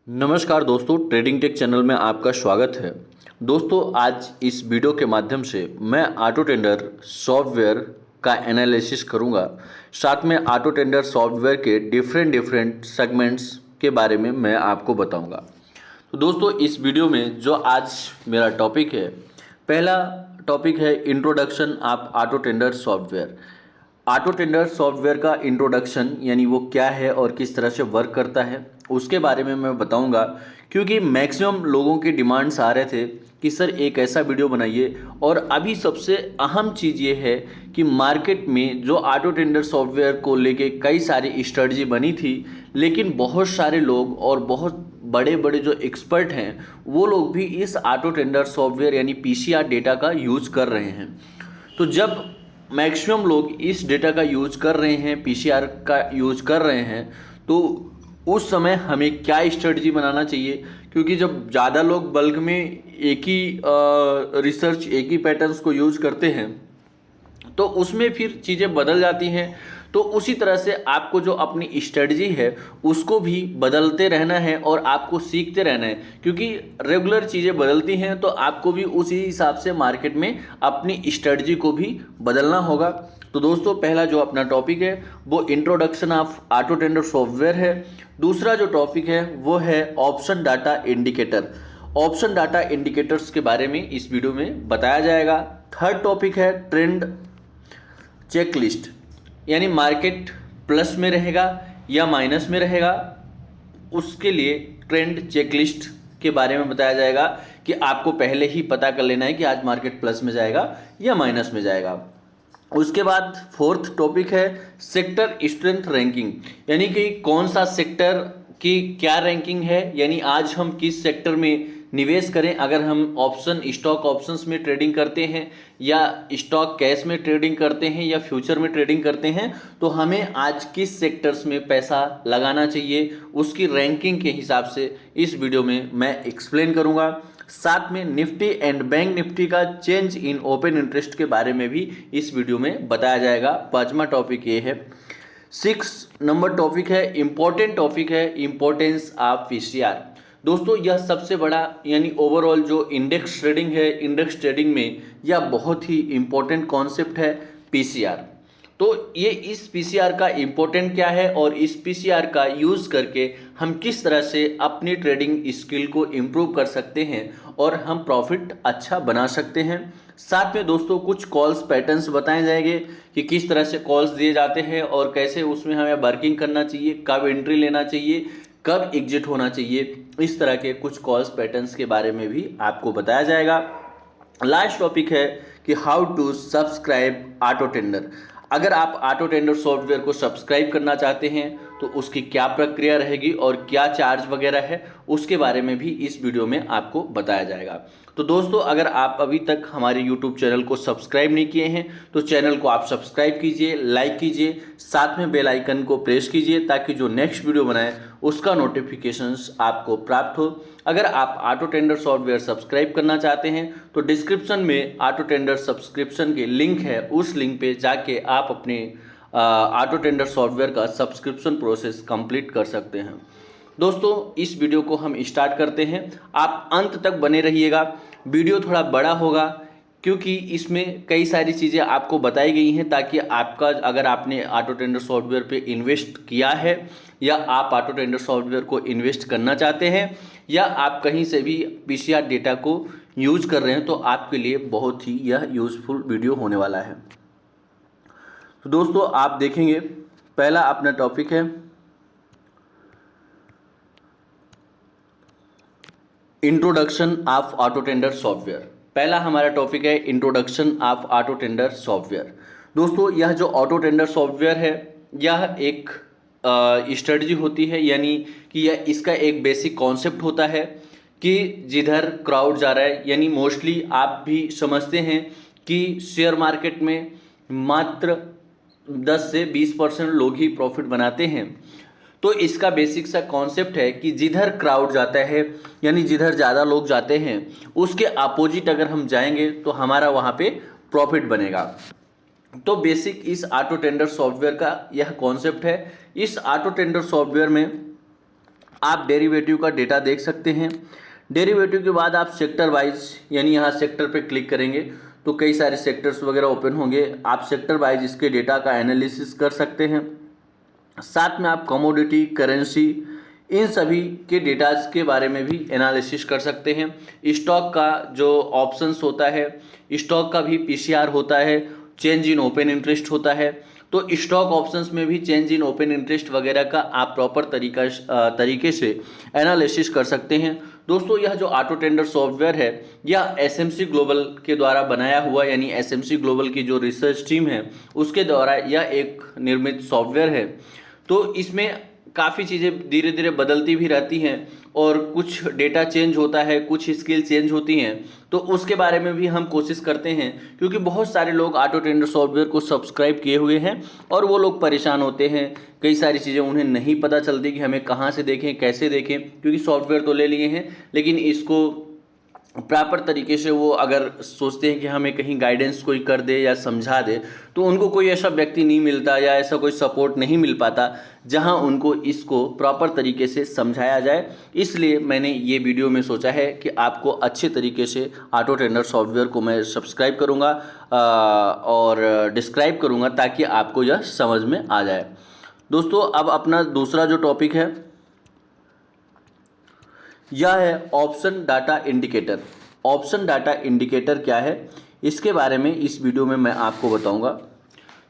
नमस्कार दोस्तों, trading take channel में आपका स्वागत है। दोस्तों, आज इस वीडियो के माध्यम से मैं ऑटो टेंडर सॉफ्टवेयर का एनालिसिस करूंगा। साथ में ऑटो टेंडर सॉफ्टवेयर के डिफरेंट सेगमेंट्स के बारे में मैं आपको बताऊंगा। तो दोस्तों, इस वीडियो में जो आज मेरा टॉपिक है, पहला टॉपिक है introduction of auto tender software. Auto tender software का इंट्रोडक्शन यानी वो क्या है और किस तरह से वर्क करता है, उसके बारे में मैं बताऊंगा। क्योंकि मैक्सिमम लोगों के डिमांड्स आ रहे थे कि सर एक ऐसा वीडियो बनाइए। और अभी सबसे अहम चीज़ ये है कि मार्केट में जो ऑटो टेंडर सॉफ्टवेयर को लेके कई सारी स्ट्रेटजी बनी थी, लेकिन बहुत सारे लोग और बहुत बड़े बड़े जो एक्सपर्ट हैं वो लोग भी इस ऑटो टेंडर सॉफ्टवेयर यानी पीसीआर डेटा का यूज़ कर रहे हैं। तो जब मैक्सिमम लोग इस डेटा का यूज कर रहे हैं, पीसीआर का यूज कर रहे हैं, तो उस समय हमें क्या स्ट्रेटजी बनाना चाहिए। क्योंकि जब ज़्यादा लोग बल्क में एक ही रिसर्च, एक ही पैटर्न्स को यूज करते हैं, तो उसमें फिर चीज़ें बदल जाती हैं। तो उसी तरह से आपको जो अपनी स्ट्रेटजी है उसको भी बदलते रहना है और आपको सीखते रहना है। क्योंकि रेगुलर चीज़ें बदलती हैं तो आपको भी उसी हिसाब से मार्केट में अपनी स्ट्रेटजी को भी बदलना होगा। तो दोस्तों, पहला जो अपना टॉपिक है वो introduction of auto tender software है। दूसरा जो टॉपिक है वो है option data indicator. Option data indicators के बारे में इस वीडियो में बताया जाएगा। थर्ड टॉपिक है ट्रेंड चेकलिस्ट, यानी मार्केट प्लस में रहेगा या माइनस में रहेगा, उसके लिए ट्रेंड चेकलिस्ट के बारे में बताया जाएगा कि आपको पहले ही पता कर लेना है कि आज मार्केट प्लस में जाएगा या माइनस में जाएगा। उसके बाद फोर्थ टॉपिक है सेक्टर स्ट्रेंथ रैंकिंग, यानी कि कौन सा सेक्टर की क्या रैंकिंग है, यानी आज हम किस सेक्टर में निवेश करें। अगर हम ऑप्शन स्टॉक ऑप्शंस में ट्रेडिंग करते हैं या स्टॉक कैश में ट्रेडिंग करते हैं या फ्यूचर में ट्रेडिंग करते हैं, तो हमें आज किस सेक्टर्स में पैसा लगाना चाहिए, उसकी रैंकिंग के हिसाब से इस वीडियो में मैं एक्सप्लेन करूंगा। साथ में निफ्टी एंड बैंक निफ्टी का चेंज इन ओपन इंटरेस्ट के बारे में भी इस वीडियो में बताया जाएगा। पांचवा टॉपिक ये है। 6 नंबर टॉपिक है, इंपॉर्टेंट टॉपिक है, इंपॉर्टेंस ऑफ पीसीआर। दोस्तों, यह सबसे बड़ा यानी ओवरऑल जो इंडेक्स ट्रेडिंग है, इंडेक्स ट्रेडिंग में यह बहुत ही इंपॉर्टेंट कॉन्सेप्ट है पीसीआर। तो ये इस पीसीआर का इंपॉर्टेंट क्या है और इस पीसीआर का यूज़ करके हम किस तरह से अपनी ट्रेडिंग स्किल को इम्प्रूव कर सकते हैं और हम प्रॉफिट अच्छा बना सकते हैं। साथ में दोस्तों कुछ कॉल्स पैटर्न्स बताए जाएंगे कि किस तरह से कॉल्स दिए जाते हैं और कैसे उसमें हमें वर्किंग करना चाहिए, कब एंट्री लेना चाहिए, कब एग्जिट होना चाहिए। इस तरह के कुछ कॉल्स पैटर्न्स के बारे में भी आपको बताया जाएगा। लास्ट टॉपिक है कि how to subscribe auto tender. अगर आप ऑटो टेंडर सॉफ्टवेयर को सब्सक्राइब करना चाहते हैं तो उसकी क्या प्रक्रिया रहेगी और क्या चार्ज वगैरह है, उसके बारे में भी इस वीडियो में आपको बताया जाएगा। तो दोस्तों, अगर आप अभी तक हमारे YouTube चैनल को सब्सक्राइब नहीं किए हैं तो चैनल को आप सब्सक्राइब कीजिए, लाइक कीजिए, साथ में बेल आइकन को प्रेस कीजिए ताकि जो नेक्स्ट वीडियो बनाएं उसका नोटिफिकेशंस आपको प्राप्त हो। अगर आप ऑटो टेंडर सॉफ्टवेयर सब्सक्राइब करना चाहते हैं तो डिस्क्रिप्शन में ऑटो टेंडर सब्सक्रिप्शन की लिंक है, उस लिंक पे जाके आप अपने ऑटो टेंडर सॉफ्टवेयर का सब्सक्रिप्शन प्रोसेस कंप्लीट कर सकते हैं। दोस्तों, इस वीडियो को हम स्टार्ट करते हैं। आप अंत तक बने रहिएगा। वीडियो थोड़ा बड़ा होगा क्योंकि इसमें कई सारी चीज़ें आपको बताई गई हैं ताकि आपका, अगर आपने ऑटो टेंडर सॉफ्टवेयर पे इन्वेस्ट किया है या आप ऑटो टेंडर सॉफ्टवेयर को इन्वेस्ट करना चाहते हैं या आप कहीं से भी पीसीआर डेटा को यूज कर रहे हैं, तो आपके लिए बहुत ही यह यूजफुल वीडियो होने वाला है। तो दोस्तों, आप देखेंगे पहला अपना टॉपिक है introduction of auto tender software. पहला हमारा टॉपिक है introduction of auto tender software. दोस्तों, यह जो ऑटो टेंडर सॉफ्टवेयर है यह एक स्ट्रेटजी होती है, यानी कि यह इसका एक बेसिक कॉन्सेप्ट होता है कि जिधर क्राउड जा रहा है, यानी मोस्टली आप भी समझते हैं कि शेयर मार्केट में मात्र 10 से 20% लोग ही प्रॉफिट बनाते हैं। तो इसका बेसिक सा कॉन्सेप्ट है कि जिधर क्राउड जाता है यानी जिधर ज़्यादा लोग जाते हैं उसके अपोजिट अगर हम जाएंगे तो हमारा वहाँ पे प्रॉफिट बनेगा। तो बेसिक इस ऑटो टेंडर सॉफ्टवेयर का यह कॉन्सेप्ट है। इस ऑटो टेंडर सॉफ्टवेयर में आप डेरिवेटिव का डेटा देख सकते हैं। डेरिवेटिव के बाद आप सेक्टर वाइज यानी यहाँ सेक्टर पे क्लिक करेंगे तो कई सारे सेक्टर्स वगैरह ओपन होंगे। आप सेक्टर वाइज इसके डेटा का एनालिसिस कर सकते हैं। साथ में आप कमोडिटी, करेंसी, इन सभी के डेटाज के बारे में भी एनालिसिस कर सकते हैं। स्टॉक का जो ऑप्शंस होता है, स्टॉक का भी पीसीआर होता है, चेंज इन ओपन इंटरेस्ट होता है। तो स्टॉक ऑप्शंस में भी चेंज इन ओपन इंटरेस्ट वगैरह का आप प्रॉपर तरीके से एनालिसिस कर सकते हैं। दोस्तों यह जो ऑटो टेंडर सॉफ्टवेयर है यह एसएमसी ग्लोबल के द्वारा बनाया हुआ, यानी एसएमसी ग्लोबल की जो रिसर्च टीम है उसके द्वारा यह एक निर्मित सॉफ्टवेयर है। तो इसमें काफ़ी चीज़ें धीरे धीरे बदलती भी रहती हैं और कुछ डेटा चेंज होता है, कुछ स्किल चेंज होती हैं, तो उसके बारे में भी हम कोशिश करते हैं, क्योंकि बहुत सारे लोग ऑटो टेंडर सॉफ्टवेयर को सब्सक्राइब किए हुए हैं और वो लोग परेशान होते हैं। कई सारी चीज़ें उन्हें नहीं पता चलती कि हमें कहाँ से देखें, कैसे देखें, क्योंकि सॉफ्टवेयर तो ले लिए हैं लेकिन इसको प्रॉपर तरीके से वो अगर सोचते हैं कि हमें कहीं गाइडेंस कोई कर दे या समझा दे, तो उनको कोई ऐसा व्यक्ति नहीं मिलता या ऐसा कोई सपोर्ट नहीं मिल पाता जहां उनको इसको प्रॉपर तरीके से समझाया जाए। इसलिए मैंने ये वीडियो में सोचा है कि आपको अच्छे तरीके से ऑटो टेंडर सॉफ्टवेयर को मैं सब्सक्राइब करूँगा और डिस्क्राइब करूँगा ताकि आपको यह समझ में आ जाए। दोस्तों अब अपना दूसरा जो टॉपिक है यह है option data indicator. Option data indicator क्या है इसके बारे में इस वीडियो में मैं आपको बताऊंगा।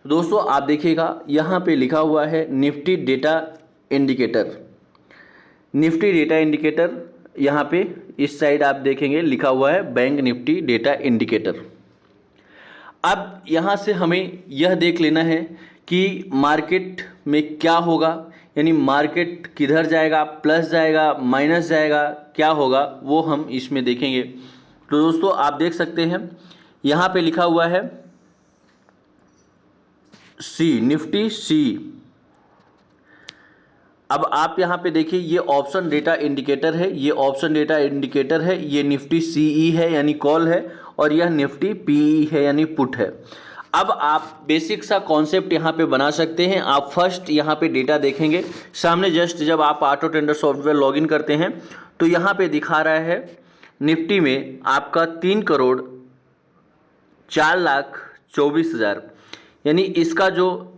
दोस्तों आप देखिएगा यहाँ पे लिखा हुआ है Nifty data indicator. Nifty data indicator यहाँ पे इस साइड आप देखेंगे लिखा हुआ है बैंक निफ्टी डेटा इंडिकेटर। अब यहाँ से हमें यह देख लेना है कि मार्केट में क्या होगा, यानी मार्केट किधर जाएगा, प्लस जाएगा, माइनस जाएगा, क्या होगा वो हम इसमें देखेंगे। तो दोस्तों आप देख सकते हैं यहाँ पे लिखा हुआ है सी, निफ्टी सी। अब आप यहाँ पे देखिए ये ऑप्शन डेटा इंडिकेटर है, ये ऑप्शन डेटा इंडिकेटर है, ये निफ्टी सीई है यानी कॉल है और यह निफ्टी पीई है यानी पुट है। अब आप बेसिक सा कॉन्सेप्ट यहाँ पे बना सकते हैं। आप फर्स्ट यहाँ पे डेटा देखेंगे सामने, जस्ट जब आप ऑटो टेंडर सॉफ्टवेयर लॉगिन करते हैं तो यहाँ पे दिखा रहा है निफ्टी में आपका 3,04,24,000, यानी इसका जो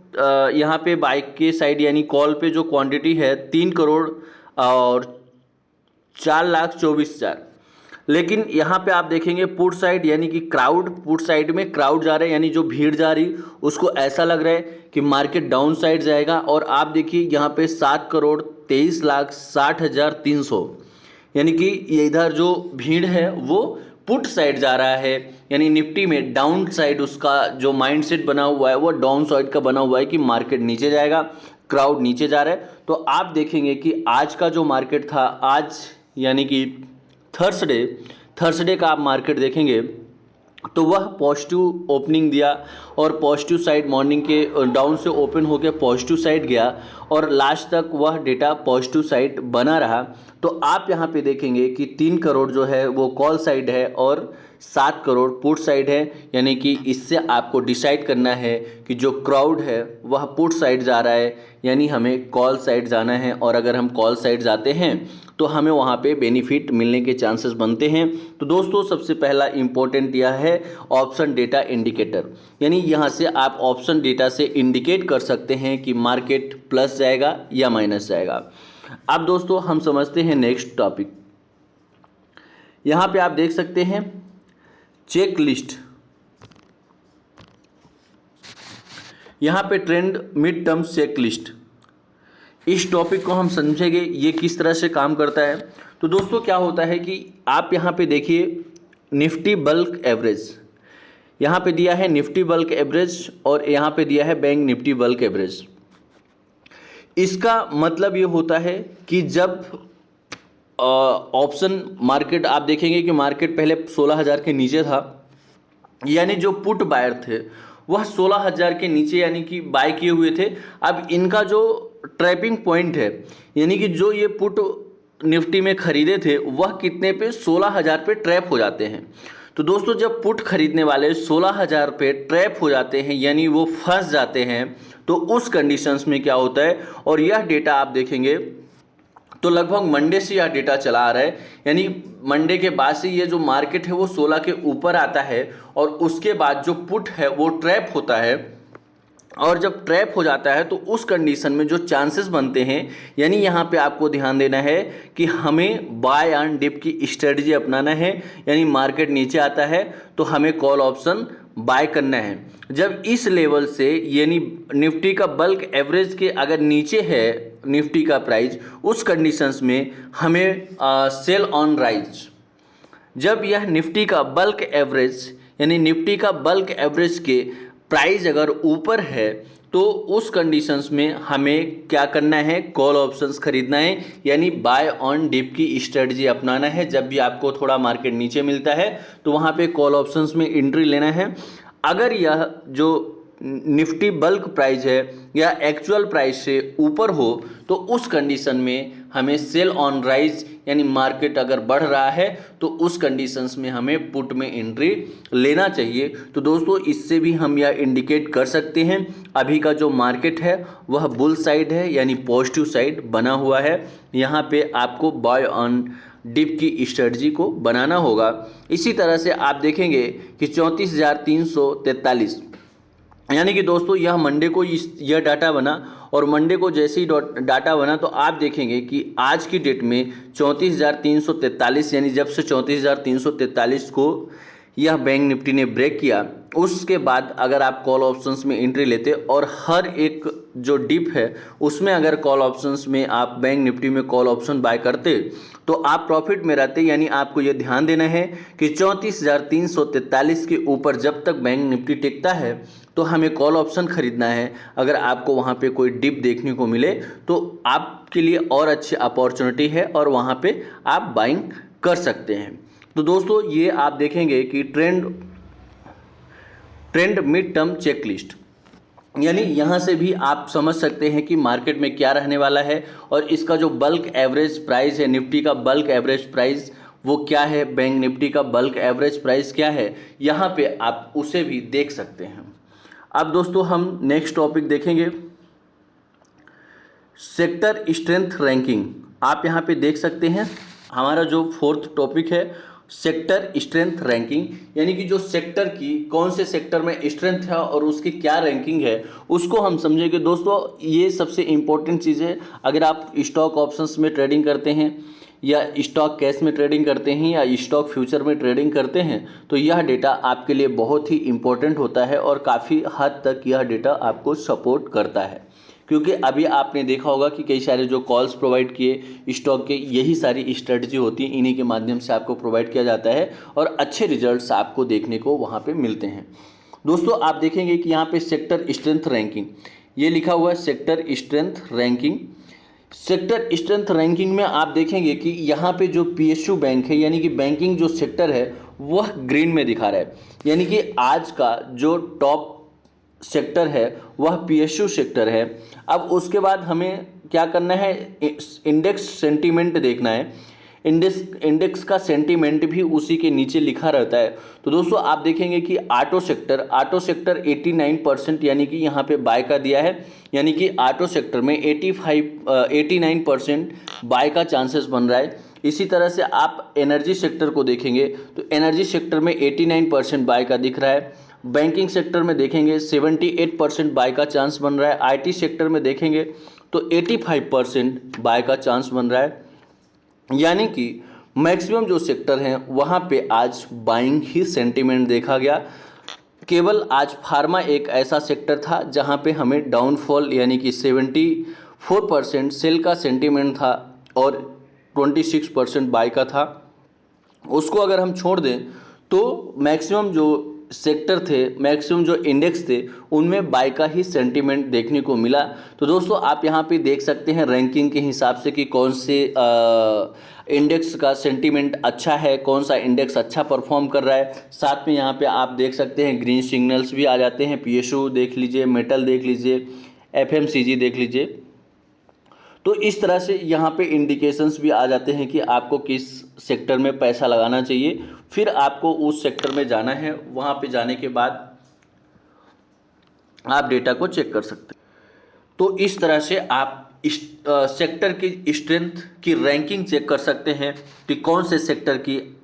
यहाँ पे बाइक के साइड यानी कॉल पे जो क्वांटिटी है 3,04,24,000। लेकिन यहाँ पे आप देखेंगे पुट साइड यानी कि क्राउड, पुट साइड में क्राउड जा रहा है यानी जो भीड़ जा रही, उसको ऐसा लग रहा है कि मार्केट डाउन साइड जाएगा। और आप देखिए यहाँ पे 7,23,60,300 यानी कि ये इधर जो भीड़ है वो पुट साइड जा रहा है, यानी निफ्टी में डाउन साइड उसका जो माइंडसेट बना हुआ है वो डाउन साइड का बना हुआ है कि मार्केट नीचे जाएगा, क्राउड नीचे जा रहा है। तो आप देखेंगे कि आज का जो मार्केट था, आज यानी कि थर्सडे का आप मार्केट देखेंगे तो वह पॉजिटिव ओपनिंग दिया और पॉजिटिव साइड मॉर्निंग के डाउन से ओपन होकर पॉजिटिव साइड गया और लास्ट तक वह डेटा पॉजिटिव साइड बना रहा। तो आप यहाँ पे देखेंगे कि 3 करोड़ जो है वो कॉल साइड है और 7 करोड़ पुट साइड है, यानी कि इससे आपको डिसाइड करना है कि जो क्राउड है वह पुट साइड जा रहा है यानी हमें कॉल साइड जाना है। और अगर हम कॉल साइड जाते हैं तो हमें वहाँ पे बेनिफिट मिलने के चांसेस बनते हैं। तो दोस्तों सबसे पहला इम्पोर्टेंट यह है ऑप्शन डेटा इंडिकेटर, यानी यहाँ से आप ऑप्शन डेटा से इंडिकेट कर सकते हैं कि मार्केट प्लस जाएगा या माइनस जाएगा। अब दोस्तों हम समझते हैं नेक्स्ट टॉपिक। यहाँ पे आप देख सकते हैं चेक लिस्ट, यहाँ पे trend mid term checklist. इस टॉपिक को हम समझेंगे ये किस तरह से काम करता है। तो दोस्तों क्या होता है कि आप यहाँ पे देखिए निफ्टी बल्क एवरेज, यहाँ पे दिया है निफ्टी बल्क एवरेज और यहाँ पे दिया है बैंक निफ्टी बल्क एवरेज। इसका मतलब ये होता है कि जब ऑप्शन मार्केट आप देखेंगे कि मार्केट पहले 16,000 के नीचे था, यानी जो पुट बायर थे वह 16,000 के नीचे यानी कि बाय किए हुए थे। अब इनका जो ट्रैपिंग पॉइंट है यानी कि जो ये पुट निफ्टी में खरीदे थे वह कितने पे 16,000 पे ट्रैप हो जाते हैं। तो दोस्तों जब पुट खरीदने वाले 16,000 पे ट्रैप हो जाते हैं यानी वो फंस जाते हैं, तो उस कंडीशंस में क्या होता है, और यह डेटा आप देखेंगे तो लगभग मंडे से यह डेटा चला आ रहा है, यानी मंडे के बाद से ये जो मार्केट है वो 16 के ऊपर आता है और उसके बाद जो पुट है वो ट्रैप होता है। और जब ट्रैप हो जाता है तो उस कंडीशन में जो चांसेस बनते हैं, यानी यहाँ पे आपको ध्यान देना है कि हमें बाय ऑन डिप की स्ट्रेटजी अपनाना है। यानी मार्केट नीचे आता है तो हमें कॉल ऑप्शन बाय करना है। जब इस लेवल से यानी निफ्टी का बल्क एवरेज के अगर नीचे है निफ्टी का प्राइस, उस कंडीशंस में हमें सेल ऑन राइज। जब यह निफ्टी का बल्क एवरेज यानी निफ्टी का बल्क एवरेज के प्राइस अगर ऊपर है तो उस कंडीशंस में हमें क्या करना है, कॉल ऑप्शंस खरीदना है, यानी बाय ऑन डिप की स्ट्रेटजी अपनाना है। जब भी आपको थोड़ा मार्केट नीचे मिलता है तो वहाँ पे कॉल ऑप्शंस में एंट्री लेना है। अगर यह जो निफ्टी बल्क प्राइस है या एक्चुअल प्राइस से ऊपर हो तो उस कंडीशन में हमें सेल ऑन राइज, यानी मार्केट अगर बढ़ रहा है तो उस कंडीशंस में हमें पुट में एंट्री लेना चाहिए। तो दोस्तों इससे भी हम यह इंडिकेट कर सकते हैं अभी का जो मार्केट है वह बुल साइड है, यानी पॉजिटिव साइड बना हुआ है। यहाँ पे आपको बाय ऑन डिप की स्ट्रेटजी को बनाना होगा। इसी तरह से आप देखेंगे कि 34,343, यानी कि दोस्तों यह मंडे को यह डाटा बना और मंडे को जैसे ही डाटा बना तो आप देखेंगे कि आज की डेट में 34,343, यानी जब से 34,343 को यह बैंक निफ्टी ने ब्रेक किया, उसके बाद अगर आप कॉल ऑप्शंस में एंट्री लेते और हर एक जो डिप है उसमें अगर कॉल ऑप्शंस में आप बैंक निफ्टी में कॉल ऑप्शन बाय करते तो आप प्रॉफिट में रहते। यानी आपको यह ध्यान देना है कि 34,343 के ऊपर जब तक बैंक निफ्टी टिकता है तो हमें कॉल ऑप्शन खरीदना है। अगर आपको वहाँ पे कोई डिप देखने को मिले तो आपके लिए और अच्छी अपॉर्चुनिटी है और वहाँ पे आप बाइंग कर सकते हैं। तो दोस्तों ये आप देखेंगे कि ट्रेंड मिड टर्म चेकलिस्ट, यानी यहाँ से भी आप समझ सकते हैं कि मार्केट में क्या रहने वाला है और इसका जो बल्क एवरेज प्राइस है, निफ्टी का बल्क एवरेज प्राइस वो क्या है, बैंक निफ्टी का बल्क एवरेज प्राइस क्या है, यहाँ पे आप उसे भी देख सकते हैं। अब दोस्तों हम नेक्स्ट टॉपिक देखेंगे, सेक्टर स्ट्रेंथ रैंकिंग। आप यहाँ पे देख सकते हैं हमारा जो फोर्थ टॉपिक है सेक्टर स्ट्रेंथ रैंकिंग, यानी कि जो सेक्टर की कौन से सेक्टर में स्ट्रेंथ है और उसकी क्या रैंकिंग है उसको हम समझेंगे। दोस्तों ये सबसे इम्पोर्टेंट चीज़ है। अगर आप स्टॉक ऑप्शंस में ट्रेडिंग करते हैं या स्टॉक कैश में ट्रेडिंग करते हैं या स्टॉक फ्यूचर में ट्रेडिंग करते हैं तो यह डेटा आपके लिए बहुत ही इम्पोर्टेंट होता है और काफ़ी हद तक यह डेटा आपको सपोर्ट करता है, क्योंकि अभी आपने देखा होगा कि कई सारे जो कॉल्स प्रोवाइड किए स्टॉक के, यही सारी स्ट्रेटजी होती है, इन्हीं के माध्यम से आपको प्रोवाइड किया जाता है और अच्छे रिजल्ट्स आपको देखने को वहाँ पे मिलते हैं। दोस्तों आप देखेंगे कि यहाँ पे सेक्टर स्ट्रेंथ रैंकिंग ये लिखा हुआ है, sector strength ranking. Sector strength ranking में आप देखेंगे कि यहाँ पे जो PSU बैंक है, यानी कि बैंकिंग जो सेक्टर है वह ग्रीन में दिखा रहा है, यानी कि आज का जो टॉप सेक्टर है वह PSU सेक्टर है। अब उसके बाद हमें क्या करना है, इंडेक्स सेंटीमेंट देखना है। इंडेक्स का सेंटीमेंट भी उसी के नीचे लिखा रहता है। तो दोस्तों आप देखेंगे कि ऑटो सेक्टर 89%, यानी कि यहाँ पे बाय का दिया है, यानी कि ऑटो सेक्टर में 89% बाय का चांसेस बन रहा है। इसी तरह से आप एनर्जी सेक्टर को देखेंगे तो एनर्जी सेक्टर में 89% बाय का दिख रहा है। बैंकिंग सेक्टर में देखेंगे 78% बाय का चांस बन रहा है। IT सेक्टर में देखेंगे तो 85% बाय का चांस बन रहा है, यानी कि मैक्सिमम जो सेक्टर हैं वहाँ पे आज बाइंग ही सेंटीमेंट देखा गया। केवल आज फार्मा एक ऐसा सेक्टर था जहाँ पे हमें डाउनफॉल यानी कि 74% सेल का सेंटीमेंट था और 26% बाय का था। उसको अगर हम छोड़ दें तो मैक्सिमम जो सेक्टर थे, मैक्सिमम जो इंडेक्स थे उनमें बाय का ही सेंटीमेंट देखने को मिला। तो दोस्तों आप यहाँ पे देख सकते हैं रैंकिंग के हिसाब से कि कौन से इंडेक्स का सेंटीमेंट अच्छा है, कौन सा इंडेक्स अच्छा परफॉर्म कर रहा है। साथ में यहाँ पे आप देख सकते हैं ग्रीन सिग्नल्स भी आ जाते हैं, PSU देख लीजिए, मेटल देख लीजिए, FMCG देख लीजिए। तो इस तरह से यहाँ पे इंडिकेशंस भी आ जाते हैं कि आपको किस सेक्टर में पैसा लगाना चाहिए। फिर आपको उस सेक्टर में जाना है, वहाँ पे जाने के बाद आप डेटा को चेक कर सकते हैं। तो इस तरह से आप सेक्टर की स्ट्रेंथ की रैंकिंग चेक कर सकते हैं कि कौन से सेक्टर की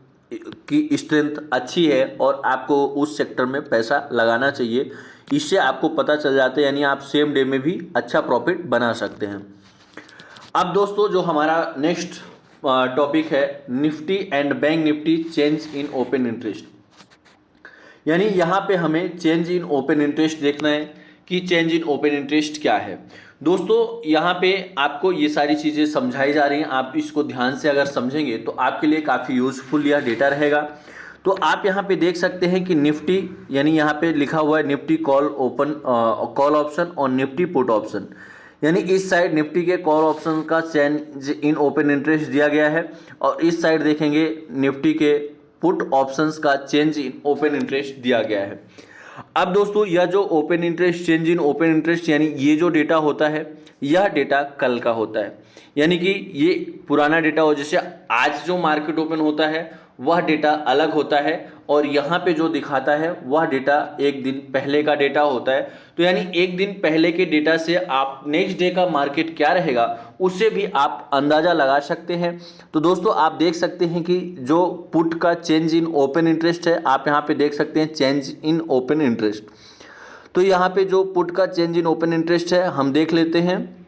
स्ट्रेंथ अच्छी है और आपको उस सेक्टर में पैसा लगाना चाहिए। इससे आपको पता चल जाता है, यानी आप सेम डे में भी अच्छा प्रॉफिट बना सकते हैं। अब दोस्तों जो हमारा नेक्स्ट टॉपिक है, Nifty and bank Nifty change in open interest. यानी यहाँ पे हमें चेंज इन ओपन इंटरेस्ट देखना है कि चेंज इन ओपन इंटरेस्ट क्या है। दोस्तों यहाँ पे आपको ये सारी चीज़ें समझाई जा रही हैं, आप इसको ध्यान से अगर समझेंगे तो आपके लिए काफ़ी यूजफुल यह डेटा रहेगा। तो आप यहाँ पे देख सकते हैं कि निफ्टी, यानी यहाँ पे लिखा हुआ है निफ्टी कॉल ऑप्शन और निफ्टी पुट ऑप्शन, यानी इस साइड निफ्टी के कॉल ऑप्शन का चेंज इन ओपन इंटरेस्ट दिया गया है और इस साइड देखेंगे निफ्टी के पुट ऑप्शंस का चेंज इन ओपन इंटरेस्ट दिया गया है। अब दोस्तों यह जो open interest, change in open interest, यानी ये जो डेटा होता है यह डेटा कल का होता है, यानी कि ये पुराना डेटा हो, जैसे आज जो मार्केट ओपन होता है वह डेटा अलग होता है और यहाँ पे जो दिखाता है वह डेटा एक दिन पहले का डेटा होता है। तो यानी एक दिन पहले के डेटा से आप नेक्स्ट डे का मार्केट क्या रहेगा उससे भी आप अंदाज़ा लगा सकते हैं। तो दोस्तों आप देख सकते हैं कि जो पुट का चेंज इन ओपन इंटरेस्ट है, आप यहाँ पे देख सकते हैं चेंज इन ओपन इंटरेस्ट। तो यहाँ पे जो पुट का चेंज इन ओपन इंटरेस्ट है हम देख लेते हैं,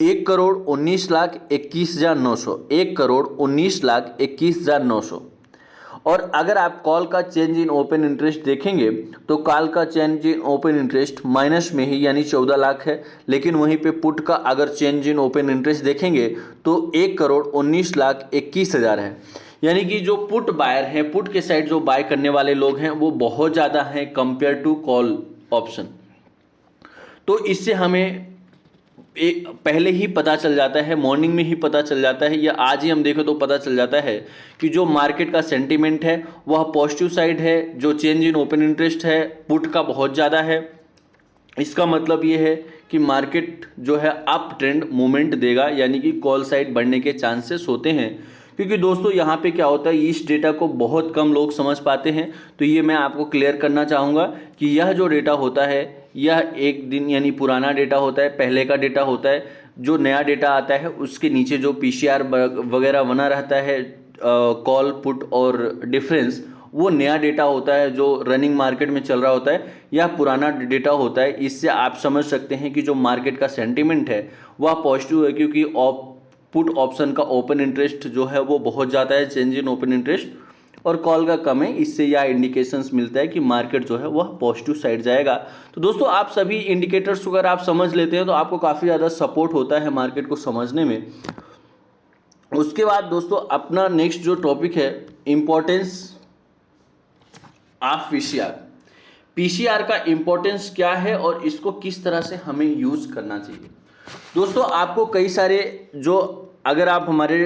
1,19,21,900, 1,19,21,900। और अगर आप कॉल का चेंज इन ओपन इंटरेस्ट देखेंगे तो कॉल का change in open interest minus में ही यानी 14 लाख है, लेकिन वहीं पे पुट का अगर चेंज इन ओपन इंटरेस्ट देखेंगे तो 1,19,21,000 है। यानी कि जो पुट बायर हैं, पुट के साइड जो बाय करने वाले लोग हैं वो बहुत ज़्यादा हैं कंपेयर टू कॉल ऑप्शन। तो इससे हमें पहले ही पता चल जाता है, मॉर्निंग में ही पता चल जाता है या आज ही हम देखें तो पता चल जाता है कि जो मार्केट का सेंटीमेंट है वह पॉजिटिव साइड है। जो चेंज इन ओपन इंटरेस्ट है पुट का बहुत ज़्यादा है, इसका मतलब ये है कि मार्केट जो है अप ट्रेंड मूवमेंट देगा, यानी कि कॉल साइड बढ़ने के चांसेस होते हैं। क्योंकि दोस्तों यहाँ पे क्या होता है, इस डेटा को बहुत कम लोग समझ पाते हैं, तो ये मैं आपको क्लियर करना चाहूँगा कि यह जो डेटा होता है यह एक दिन यानी पुराना डेटा होता है, पहले का डेटा होता है। जो नया डेटा आता है उसके नीचे जो पीसीआर वगैरह बना रहता है, कॉल पुट और डिफरेंस, वो नया डेटा होता है जो रनिंग मार्केट में चल रहा होता है। यह पुराना डेटा होता है। इससे आप समझ सकते हैं कि जो मार्केट का सेंटीमेंट है वह पॉजिटिव है, क्योंकि पुट ऑप्शन का ओपन इंटरेस्ट जो है वो बहुत ज़्यादा है, चेंज इन ओपन इंटरेस्ट, और कॉल का कम है। इससे यह इंडिकेशंस मिलता है कि मार्केट जो है वह पॉजिटिव साइड जाएगा। तो दोस्तों आप सभी इंडिकेटर्स अगर आप समझ लेते हैं तो आपको काफ़ी ज़्यादा सपोर्ट होता है मार्केट को समझने में। उसके बाद दोस्तों अपना नेक्स्ट जो टॉपिक है, इम्पोर्टेंस ऑफ पीसीआर। पीसीआर का इम्पोर्टेंस क्या है और इसको किस तरह से हमें यूज़ करना चाहिए। दोस्तों आपको कई सारे अगर आप हमारे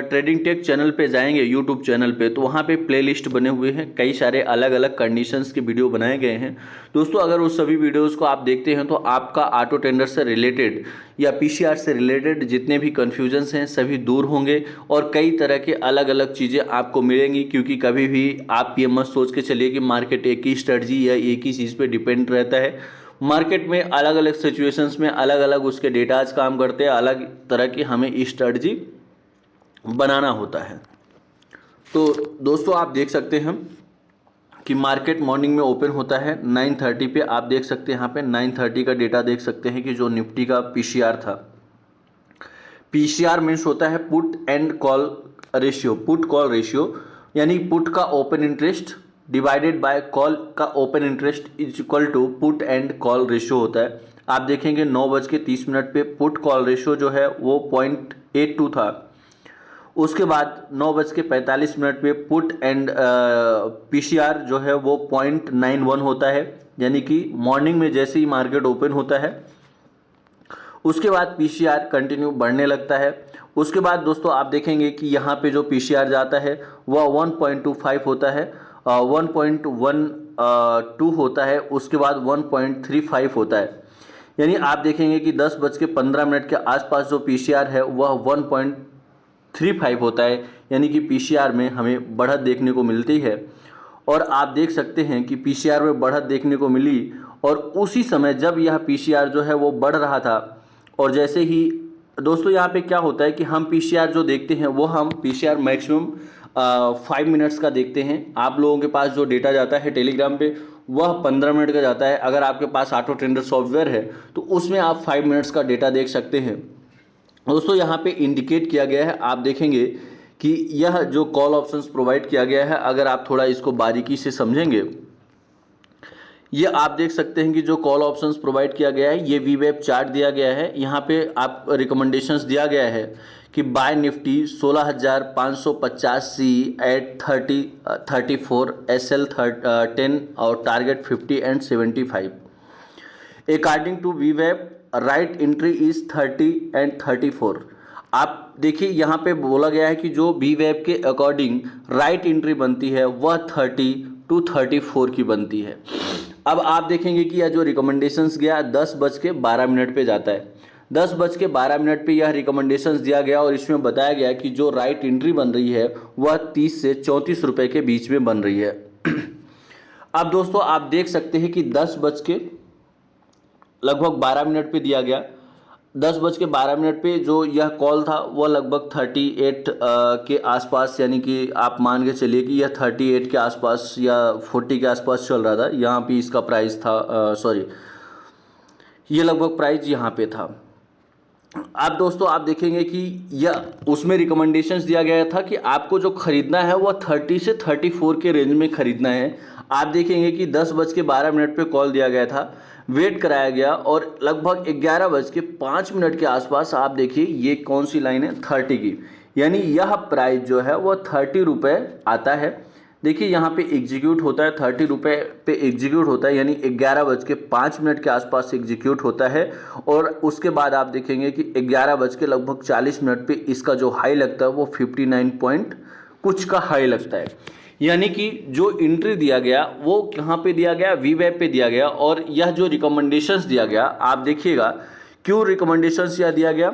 ट्रेडिंग टेक चैनल पे जाएंगे, यूट्यूब चैनल पे, तो वहाँ पे प्लेलिस्ट बने हुए हैं, कई सारे अलग अलग कंडीशंस के वीडियो बनाए गए हैं। दोस्तों अगर उस सभी वीडियोस को आप देखते हैं तो आपका ऑटो टेंडर से रिलेटेड या पीसीआर से रिलेटेड जितने भी कन्फ्यूजन्स हैं सभी दूर होंगे और कई तरह के अलग अलग चीज़ें आपको मिलेंगी। क्योंकि कभी भी आप ये मत सोच के चलिए कि मार्केट एक ही स्ट्रेटजी या एक ही चीज़ पर डिपेंड रहता है। मार्केट में अलग अलग सिचुएशंस में अलग अलग उसके डेटाज काम करते हैं, अलग तरह की हमें स्ट्रेटजी बनाना होता है। तो दोस्तों आप देख सकते हैं कि मार्केट मॉर्निंग में ओपन होता है 9:30 पे। आप देख सकते हैं यहाँ पे 9:30 का डेटा देख सकते हैं कि जो निफ्टी का पीसीआर था। पीसीआर मीन्स होता है put and call ratio, put call ratio, यानी पुट का open interest divided by call का open interest is equal to put and call ratio होता है। आप देखेंगे 9:30 पे पुट कॉल रेशियो जो है वो 0.82 था। उसके बाद 9:45 पे पुट एंड पीसीआर जो है वो 0.91 होता है, यानी कि मॉर्निंग में जैसे ही मार्केट ओपन होता है उसके बाद पीसीआर कंटिन्यू बढ़ने लगता है। उसके बाद दोस्तों आप देखेंगे कि यहाँ पे जो पीसीआर जाता है वह 1.25 होता है, 1.12 होता है, उसके बाद 1.35 होता है। यानी आप देखेंगे कि 10:15 के आसपास जो पीसीआर है वह 1.35 होता है, यानी कि पीसीआर में हमें बढ़त देखने को मिलती है। और आप देख सकते हैं कि पीसीआर में बढ़त देखने को मिली और उसी समय जब यह पीसीआर जो है वो बढ़ रहा था, और जैसे ही दोस्तों यहाँ पे क्या होता है कि हम पीसीआर जो देखते हैं वो हम पीसीआर मैक्सिमम 5 मिनट्स का देखते हैं। आप लोगों के पास जो डेटा जाता है टेलीग्राम पे वह 15 मिनट का जाता है। अगर आपके पास ऑटो ट्रेडर सॉफ्टवेयर है तो उसमें आप 5 मिनट्स का डेटा देख सकते हैं। दोस्तों यहाँ पे इंडिकेट किया गया है, आप देखेंगे कि यह जो कॉल ऑप्शंस प्रोवाइड किया गया है, अगर आप थोड़ा इसको बारीकी से समझेंगे, ये आप देख सकते हैं कि जो कॉल ऑप्शंस प्रोवाइड किया गया है, ये वीवेब चार्ट दिया गया है। यहाँ पे आप रिकमेंडेशंस दिया गया है कि buy Nifty 16,550 C at 34 SL 10 और टारगेट 50 एंड 75। अकॉर्डिंग टू वीवेब राइट एंट्री इज 30 एंड 34। आप देखिए यहाँ पे बोला गया है कि जो वीवेब के अकॉर्डिंग राइट एंट्री बनती है वह 30 to 34 की बनती है। अब आप देखेंगे कि यह जो रिकमेंडेशंस गया 10:12 पे जाता है। 10:12 पे यह रिकमेंडेशंस दिया गया और इसमें बताया गया कि जो राइट एंट्री बन रही है वह 30 से 34 रुपये के बीच में बन रही है। अब दोस्तों आप देख सकते हैं कि 10:12 पे दिया गया। 10:12 पे जो यह कॉल था वह लगभग 38 के आसपास, यानी कि आप मान के चलिए कि यह 38 के आसपास या 40 के आसपास चल रहा था। यहाँ पे इसका प्राइस था ये लगभग प्राइस यहाँ पे था। अब दोस्तों आप देखेंगे कि यह उसमें रिकमेंडेशंस दिया गया था कि आपको जो खरीदना है वह 30 से 34 के रेंज में खरीदना है। आप देखेंगे कि 10:12 पे कॉल दिया गया था, वेट कराया गया और लगभग 11:05 के आसपास आप देखिए ये कौन सी लाइन है 30 की, यानी यह प्राइस जो है वह 30 रुपये आता है। देखिए यहाँ पे एग्जीक्यूट होता है 30 रुपये पे एग्जीक्यूट होता है, यानी 11:05 के आसपास एग्जीक्यूट होता है। और उसके बाद आप देखेंगे कि 11:40 पे इसका जो हाई लगता है वो 59 पॉइंट कुछ का हाई लगता है। यानी कि जो एंट्री दिया गया वो कहाँ पे दिया गया, वीवेब पे दिया गया। और यह जो रिकमेंडेशंस दिया गया, आप देखिएगा क्यों रिकमेंडेशंस यह दिया गया।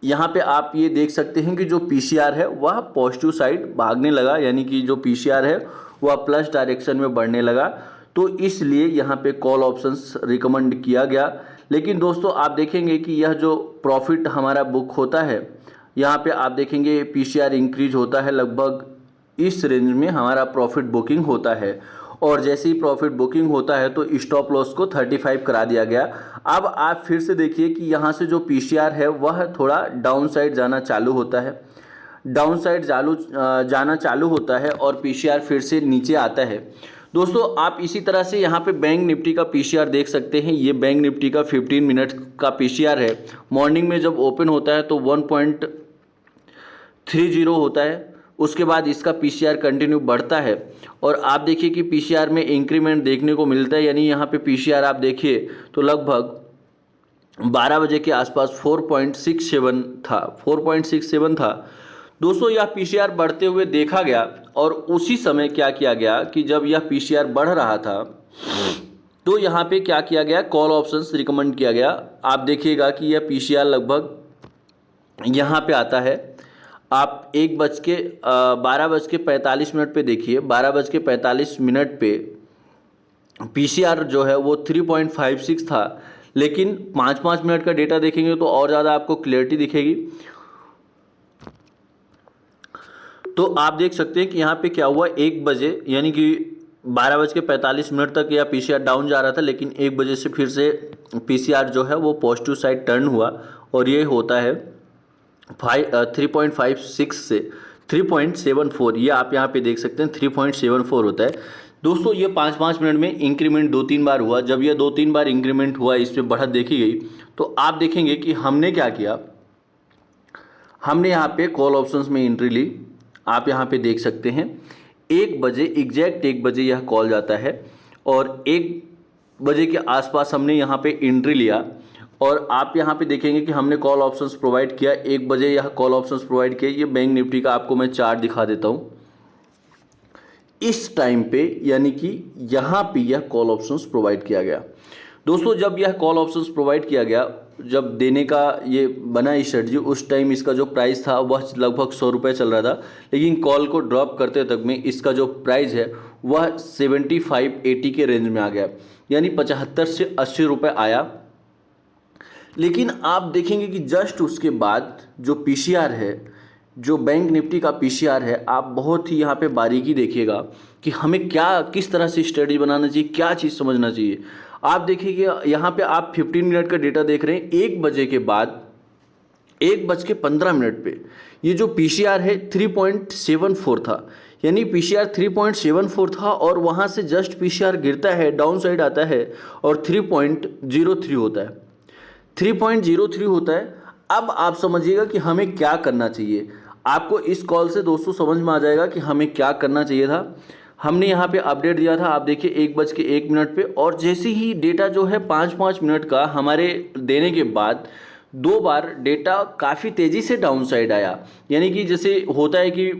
यहाँ पे आप ये देख सकते हैं कि जो पीसीआर है वह पॉजिटिव साइड भागने लगा, यानी कि जो पीसीआर है वह प्लस डायरेक्शन में बढ़ने लगा, तो इसलिए यहाँ पे कॉल ऑप्शंस रिकमेंड किया गया। लेकिन दोस्तों आप देखेंगे कि यह जो प्रॉफिट हमारा बुक होता है, यहाँ पे आप देखेंगे पीसीआर इंक्रीज होता है, लगभग इस रेंज में हमारा प्रॉफिट बुकिंग होता है। और जैसे ही प्रॉफिट बुकिंग होता है तो स्टॉप लॉस को 35 करा दिया गया। अब आप फिर से देखिए कि यहाँ से जो पीसीआर है वह थोड़ा डाउन साइड जाना चालू होता है, डाउन साइड जाना चालू होता है और पीसीआर फिर से नीचे आता है। दोस्तों आप इसी तरह से यहाँ पे बैंक निफ्टी का पीसीआर देख सकते हैं। ये बैंक निफ्टी का 15 मिनट का पीसीआर है। मॉर्निंग में जब ओपन होता है तो 1.30 होता है, उसके बाद इसका पीसीआर कंटिन्यू बढ़ता है और आप देखिए कि पीसीआर में इंक्रीमेंट देखने को मिलता है। यानी यहाँ पे पीसीआर आप देखिए तो लगभग 12 बजे के आसपास 4.67 था। दोस्तों यह पीसीआर बढ़ते हुए देखा गया और उसी समय क्या किया गया कि जब यह पीसीआर बढ़ रहा था तो यहाँ पे क्या किया गया, कॉल ऑप्शंस रिकमेंड किया गया। आप देखिएगा कि यह पीसीआर लगभग यहाँ पे आता है। आप 12:45 पे देखिए, 12:45 पे पीसीआर जो है वो 3.56 था, लेकिन 5-5 मिनट का डेटा देखेंगे तो और ज़्यादा आपको क्लियरिटी दिखेगी। तो आप देख सकते हैं कि यहाँ पे क्या हुआ, 1 बजे यानी कि 12:45 तक यह पीसीआर डाउन जा रहा था, लेकिन 1 बजे से फिर से पीसीआर जो है वो पॉजिटिव साइड टर्न हुआ और ये होता है 3.56 से 3.74। ये आप यहाँ पे देख सकते हैं 3.74 होता है। दोस्तों ये 5-5 मिनट में इंक्रीमेंट 2-3 बार हुआ। जब यह 2-3 बार इंक्रीमेंट हुआ, इसमें बढ़त देखी गई, तो आप देखेंगे कि हमने क्या किया, हमने यहाँ पे कॉल ऑप्शंस में एंट्री ली। आप यहाँ पे देख सकते हैं 1 बजे, एग्जैक्ट 1 बजे यह कॉल जाता है और 1 बजे के आसपास हमने यहाँ पे एंट्री लिया। और आप यहाँ पे देखेंगे कि हमने कॉल ऑप्शंस प्रोवाइड किया, 1 बजे यह कॉल ऑप्शंस प्रोवाइड किया। ये बैंक निफ्टी का आपको मैं चार्ट दिखा देता हूँ इस टाइम पे, यानी कि यहाँ पे यह कॉल ऑप्शंस प्रोवाइड किया गया। दोस्तों जब यह कॉल ऑप्शंस प्रोवाइड किया गया, जब देने का ये बना स्ट्रेटजी, उस टाइम इसका जो प्राइस था वह लगभग 100 रुपये चल रहा था, लेकिन कॉल को ड्रॉप करते तक में इसका जो प्राइस है वह 75-80 के रेंज में आ गया। यानी 75 से 80 रुपये आया। लेकिन आप देखेंगे कि जस्ट उसके बाद जो पीसीआर है, जो बैंक निफ्टी का पीसीआर है, आप बहुत ही यहाँ पे बारीकी देखिएगा कि हमें क्या किस तरह से स्ट्रेटजी बनाना चाहिए, क्या चीज़ समझना चाहिए। आप देखिए यहाँ पे आप 15 मिनट का डेटा देख रहे हैं। 1 बजे के बाद 1:15 पे ये जो पीसीआर है 3.74 था, यानी पीसीआर 3.74 था और वहाँ से जस्ट पीसीआर गिरता है, डाउन साइड आता है और 3.03 होता है, 3.03 होता है। अब आप समझिएगा कि हमें क्या करना चाहिए। आपको इस कॉल से दोस्तों समझ में आ जाएगा कि हमें क्या करना चाहिए था। हमने यहाँ पे अपडेट दिया था, आप देखिए 1:01 पे, और जैसे ही डेटा जो है 5-5 मिनट का हमारे देने के बाद 2 बार डेटा काफ़ी तेज़ी से डाउन साइड आया। यानी कि जैसे होता है कि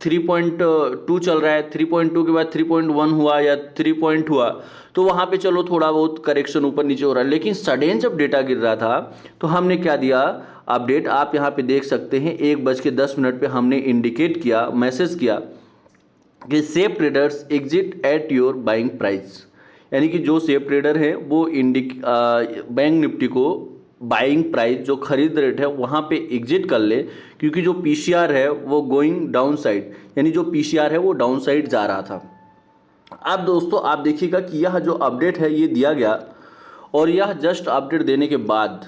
3.2 चल रहा है, 3.2 के बाद 3.1 हुआ या 3 पॉइंट हुआ, तो वहाँ पे चलो थोड़ा बहुत करेक्शन ऊपर नीचे हो रहा है। लेकिन सडन जब डेटा गिर रहा था तो हमने क्या दिया अपडेट, आप यहाँ पे देख सकते हैं 1:10 पे हमने इंडिकेट किया, मैसेज किया कि safe traders exit at your buying price. यानी कि जो सेफ ट्रेडर है वो बैंक निफ्टी को बाइंग प्राइस जो खरीद रेट है वहाँ पे एग्जिट कर ले, क्योंकि जो पीसीआर है वो गोइंग डाउन साइड, यानी जो पीसीआर है वो डाउन साइड जा रहा था। अब दोस्तों आप देखिएगा कि यह जो अपडेट है ये दिया गया, और यह जस्ट अपडेट देने के बाद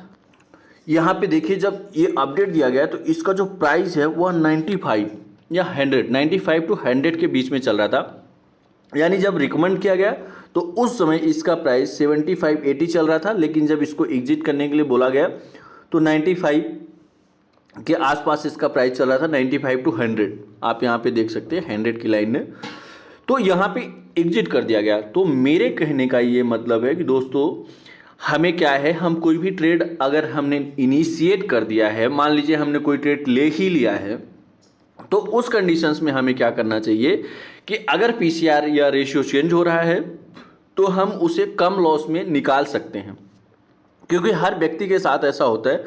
यहाँ पे देखिए जब ये अपडेट दिया गया तो इसका जो प्राइस है वह 95 या 100, 95 to 100 के बीच में चल रहा था। यानी जब रिकमेंड किया गया तो उस समय इसका प्राइस 75-80 चल रहा था, लेकिन जब इसको एग्जिट करने के लिए बोला गया तो 95 के आसपास इसका प्राइस चल रहा था, 95 to 100। आप यहाँ पे देख सकते हैं 100 की लाइन में, तो यहाँ पे एग्जिट कर दिया गया। तो मेरे कहने का ये मतलब है कि दोस्तों हमें क्या है, हम कोई भी ट्रेड अगर हमने इनिशिएट कर दिया है, मान लीजिए हमने कोई ट्रेड ले ही लिया है, तो उस कंडीशंस में हमें क्या करना चाहिए कि अगर पीसीआर या रेशियो चेंज हो रहा है तो हम उसे कम लॉस में निकाल सकते हैं, क्योंकि हर व्यक्ति के साथ ऐसा होता है।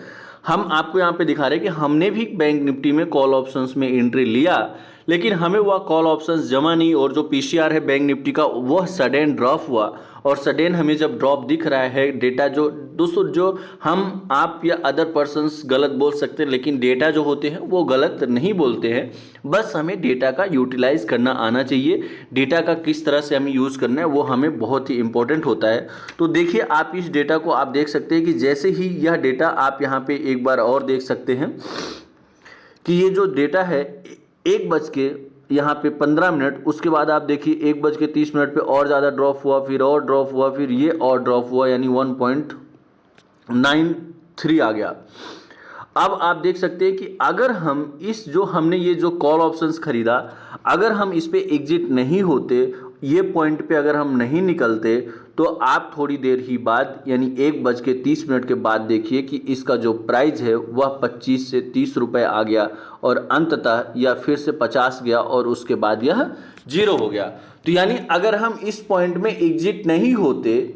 हम आपको यहाँ पे दिखा रहे हैं कि हमने भी बैंक निफ्टी में कॉल ऑप्शंस में एंट्री लिया, लेकिन हमें वह कॉल ऑप्शंस जमा नहीं, और जो पीसीआर है बैंक निफ्टी का वह सडन ड्रॉप हुआ, और सडन हमें जब ड्रॉप दिख रहा है डेटा, जो दोस्तों जो हम आप या अदर पर्सन्स गलत बोल सकते हैं, लेकिन डेटा जो होते हैं वो गलत नहीं बोलते हैं। बस हमें डेटा का यूटिलाइज करना आना चाहिए, डेटा का किस तरह से हमें यूज़ करना है वो हमें बहुत ही इंपॉर्टेंट होता है। तो देखिए आप इस डेटा को आप देख सकते हैं कि जैसे ही यह डेटा आप यहाँ पे एक बार और देख सकते हैं कि ये जो डेटा है 1:15, उसके बाद आप देखिए 1:30 पे और ज़्यादा ड्रॉप हुआ, फिर और ड्रॉप हुआ, फिर ये और ड्रॉप हुआ, यानी 1.93 आ गया। अब आप देख सकते हैं कि अगर हम इस जो हमने ये जो कॉल ऑप्शंस खरीदा, अगर हम इस पे एग्जिट नहीं होते, ये पॉइंट पे अगर हम नहीं निकलते, तो आप थोड़ी देर ही बाद यानी 1:30 के बाद देखिए कि इसका जो प्राइस है वह 25 से 30 रुपए आ गया, और अंततः यह फिर से 50 गया, और उसके बाद यह 0 हो गया। तो यानी अगर हम इस पॉइंट में एग्जिट नहीं होते,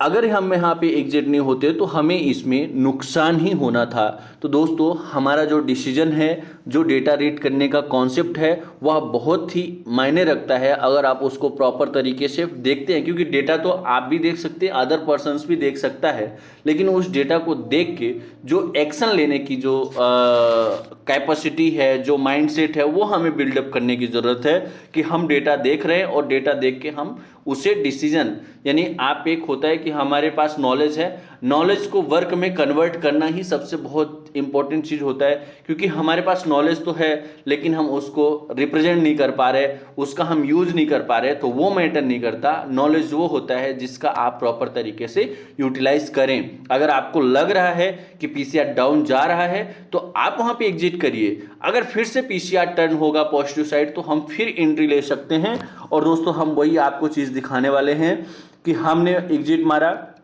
अगर हम यहाँ पे एग्जिट नहीं होते तो हमें इसमें नुकसान ही होना था। तो दोस्तों हमारा जो डिसीजन है, जो डेटा रीड करने का कॉन्सेप्ट है, वह बहुत ही मायने रखता है अगर आप उसको प्रॉपर तरीके से देखते हैं, क्योंकि डेटा तो आप भी देख सकते हैं, अदर पर्सन्स भी देख सकता है, लेकिन उस डेटा को देख के जो एक्शन लेने की जो कैपेसिटी है, जो माइंडसेट है, वो हमें बिल्डअप करने की ज़रूरत है कि हम डेटा देख रहे हैं और डेटा देख के हम उसे डिसीजन, यानी आप एक होता है कि हमारे पास नॉलेज है, नॉलेज को वर्क में कन्वर्ट करना ही सबसे बहुत इंपॉर्टेंट चीज़ होता है, क्योंकि हमारे पास नॉलेज तो है लेकिन हम उसको रिप्रेजेंट नहीं कर पा रहे, उसका हम यूज नहीं कर पा रहे, तो वो मैटर नहीं करता। नॉलेज वो होता है जिसका आप प्रॉपर तरीके से यूटिलाइज करें। अगर आपको लग रहा है कि पीसीआर डाउन जा रहा है तो आप वहाँ पे एग्जिट करिए, अगर फिर से पीसीआर टर्न होगा पॉजिटिव साइड तो हम फिर एंट्री ले सकते हैं। और दोस्तों हम वही आपको चीज़ दिखाने वाले हैं कि हमने एग्जिट मारा,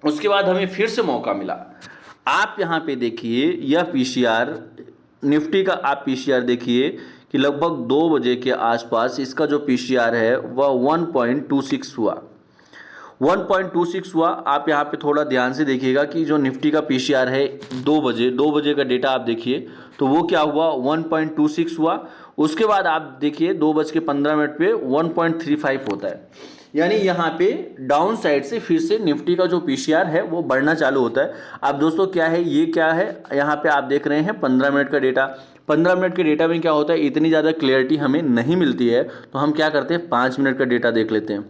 उसके बाद हमें फिर से मौका मिला। आप यहाँ पे देखिए यह पीसीआर निफ्टी का, आप पीसीआर देखिए कि लगभग 2 बजे के आसपास इसका जो पीसीआर है वह 1.26 हुआ, 1.26 हुआ। आप यहाँ पे थोड़ा ध्यान से देखिएगा कि जो निफ्टी का पीसीआर है 2 बजे का डेटा आप देखिए तो वो क्या हुआ, 1.26 हुआ। उसके बाद आप देखिए 2:15 पे 1.35 होता है, यानी यहाँ पे डाउन साइड से फिर से निफ्टी का जो पीसीआर है वो बढ़ना चालू होता है। अब दोस्तों क्या है, ये क्या है, यहाँ पे आप देख रहे हैं 15 मिनट का डेटा। 15 मिनट के डेटा में क्या होता है, इतनी ज़्यादा क्लियरिटी हमें नहीं मिलती है, तो हम क्या करते हैं 5 मिनट का डेटा देख लेते हैं।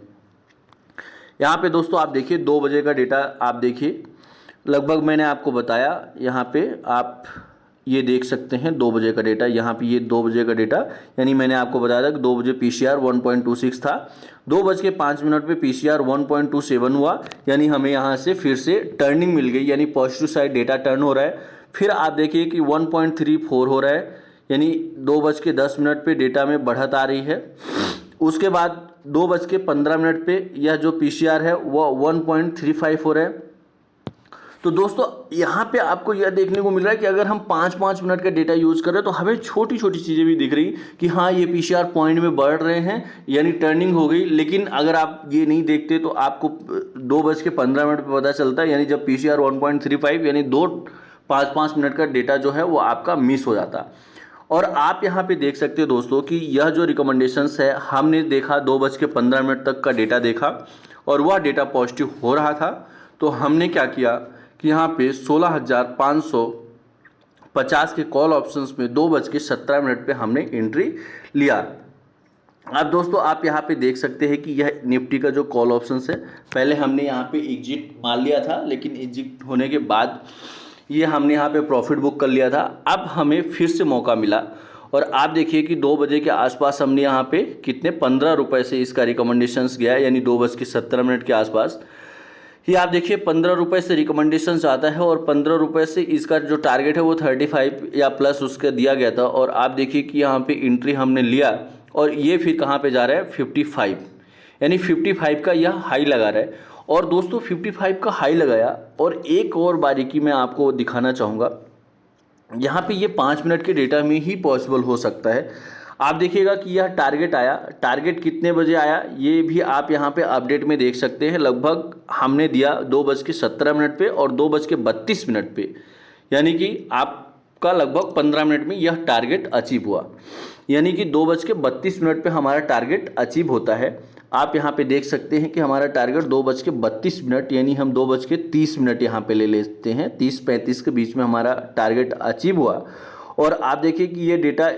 यहाँ पे दोस्तों आप देखिए 2 बजे का डेटा आप देखिए, लगभग मैंने आपको बताया, यहाँ पे आप ये देख सकते हैं 2 बजे का डेटा। यहाँ पे ये 2 बजे का डेटा, यानी मैंने आपको बताया था कि 2 बजे पीसीआर 1.26 था, 2:05 पे पीसीआर 1.27 हुआ, यानी हमें यहाँ से फिर से टर्निंग मिल गई, यानी पॉजिटिव साइड डेटा टर्न हो रहा है। फिर आप देखिए कि 1.34 हो रहा है, यानी 2:10 पे डेटा में बढ़त आ रही है। उसके बाद 2:15 पे यह जो पीसीआर है वह 1.35 हो रहा है। तो दोस्तों यहाँ पे आपको यह देखने को मिल रहा है कि अगर हम 5-5 मिनट का डेटा यूज़ कर रहे हैं तो हमें छोटी छोटी चीज़ें भी दिख रही कि हाँ ये पीसीआर पॉइंट में बढ़ रहे हैं, यानी टर्निंग हो गई। लेकिन अगर आप ये नहीं देखते तो आपको 2:15 पे पता चलता है, यानी जब पीसीआर 1.35 यानी 5-5 मिनट का डेटा जो है वो आपका मिस हो जाता। और आप यहाँ पे देख सकते हो दोस्तों कि यह जो रिकमेंडेशंस है, हमने देखा 2:15 तक का डेटा देखा और वह डेटा पॉजिटिव हो रहा था। तो हमने क्या किया कि यहाँ पे 16,550 के कॉल ऑप्शंस में 2:17 पे हमने एंट्री लिया। अब दोस्तों आप यहाँ पे देख सकते हैं कि यह निफ्टी का जो कॉल ऑप्शंस है, पहले हमने यहाँ पे एग्जिट मान लिया था, लेकिन एग्जिट होने के बाद ये हमने यहाँ पे प्रॉफिट बुक कर लिया था। अब हमें फिर से मौका मिला और आप देखिए कि 2 बजे के आसपास हमने यहाँ पे कितने 15 रुपये से इसका रिकमेंडेशंस गया, यानी 2:17 के आसपास। ये आप देखिए 15 रुपये से रिकमेंडेशंस आता है और 15 रुपये से इसका जो टारगेट है वो 35 या प्लस उसका दिया गया था। और आप देखिए कि यहाँ पे एंट्री हमने लिया और ये फिर कहाँ पे जा रहा है 55, यानी 55 का यह हाई लगा रहा है। और दोस्तों 55 का हाई लगाया और एक और बारीकी मैं आपको दिखाना चाहूँगा, यहाँ पे ये 5 मिनट के डेटा में ही पॉसिबल हो सकता है। आप देखिएगा कि यह टारगेट आया, टारगेट कितने बजे आया ये भी आप यहाँ पे अपडेट में देख सकते हैं। लगभग हमने दिया 2:17 पे और 2:32 पे, यानी कि आपका लगभग 15 मिनट में यह टारगेट अचीव हुआ, यानी कि 2:32 पे हमारा टारगेट अचीव होता है। आप यहाँ पे देख सकते हैं कि हमारा टारगेट 2:32, यानी हम 2:30 यहाँ पे ले लेते हैं, 30-35 के बीच में हमारा टारगेट अचीव हुआ। और आप देखिए कि ये डेटा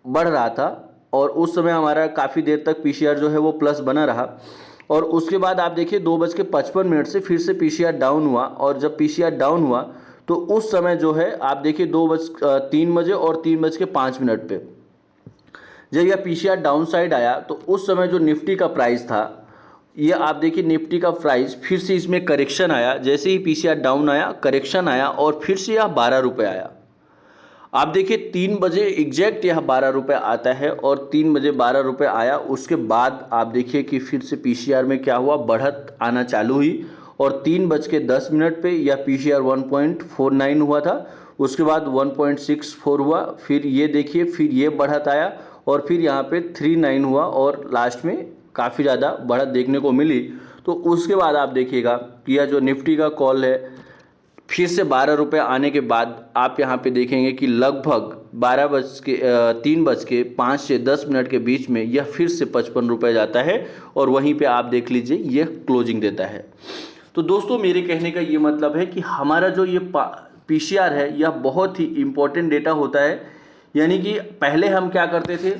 बढ़ रहा था और उस समय हमारा काफ़ी देर तक पीसीआर जो है वो प्लस बना रहा। और उसके बाद आप देखिए 2:55 से फिर से पीसीआर डाउन हुआ, और जब पीसीआर डाउन हुआ तो उस समय जो है आप देखिए 3 बजे और 3:05 पे जब यह पीसीआर डाउन साइड आया तो उस समय जो निफ्टी का प्राइस था, ये आप देखिए निफ्टी का प्राइस फिर से इसमें करेक्शन आया। जैसे ही पीसीआर डाउन आया करेक्शन आया और फिर से यह 12 रुपये आया। आप देखिए 3 बजे एग्जैक्ट यह 12 रुपये आता है और 3 बजे 12 रुपये आया। उसके बाद आप देखिए कि फिर से पीसीआर में क्या हुआ, बढ़त आना चालू हुई और 3:10 पे यह पीसीआर 1.49 हुआ था। उसके बाद 1.64 हुआ, फिर ये देखिए फिर ये बढ़त आया और फिर यहाँ पे 3.9 हुआ और लास्ट में काफ़ी ज़्यादा बढ़त देखने को मिली। तो उसके बाद आप देखिएगा कि यह जो निफ्टी का कॉल है फिर से 12 रुपये आने के बाद आप यहाँ पे देखेंगे कि लगभग 3:05 से 10 मिनट के बीच में यह फिर से 55 रुपये जाता है और वहीं पे आप देख लीजिए यह क्लोजिंग देता है। तो दोस्तों मेरे कहने का ये मतलब है कि हमारा जो ये पीसीआर है यह बहुत ही इम्पोर्टेंट डेटा होता है। यानी कि पहले हम क्या करते थे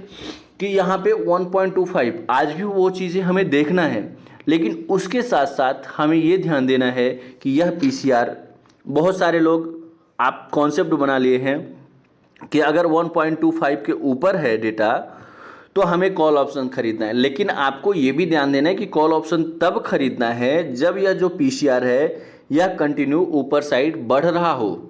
कि यहाँ पे 1.25, आज भी वो चीज़ें हमें देखना है, लेकिन उसके साथ साथ हमें ये ध्यान देना है कि यह पीसीआर, बहुत सारे लोग आप कॉन्सेप्ट बना लिए हैं कि अगर 1.25 के ऊपर है डेटा तो हमें कॉल ऑप्शन खरीदना है। लेकिन आपको ये भी ध्यान देना है कि कॉल ऑप्शन तब खरीदना है जब यह जो पीसीआर है यह कंटिन्यू ऊपर साइड बढ़ रहा हो।